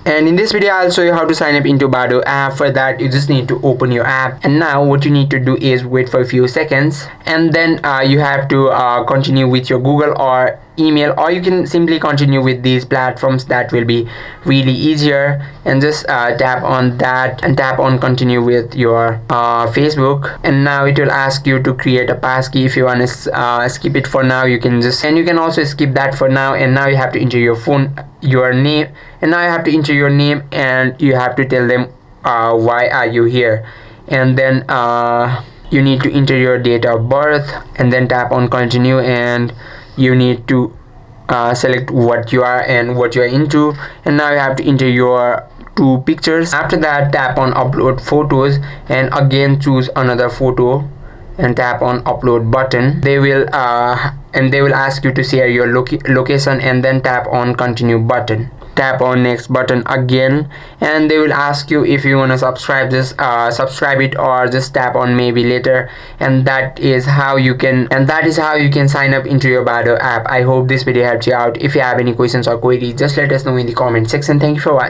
And in this video I'll show you how to sign up into Badoo app. For that you just need to open your app, and now what you need to do is wait for a few seconds, and then you have to continue with your Google or email, or you can simply continue with these platforms. That will be really easier, and just tap on that and tap on continue with your Facebook. And now it will ask you to create a passkey. If you want to skip it for now, you can just, and you can also skip that for now. And now you have to enter your name, and now you have to enter your name, and you have to tell them why are you here, and then you need to enter your date of birth, and then tap on continue, and you need to select what you are and what you are into, and now you have to enter your 2 pictures. After that, tap on upload photos, and again choose another photo and tap on upload button. They will ask you to share your location, and then tap on continue button. Tap on next button again, and they will ask you if you want to subscribe. Just subscribe it, or just tap on maybe later. And that is how you can sign up into your Badoo app. I hope this video helped you out. If you have any questions or queries, just let us know in the comment section. Thank you for watching.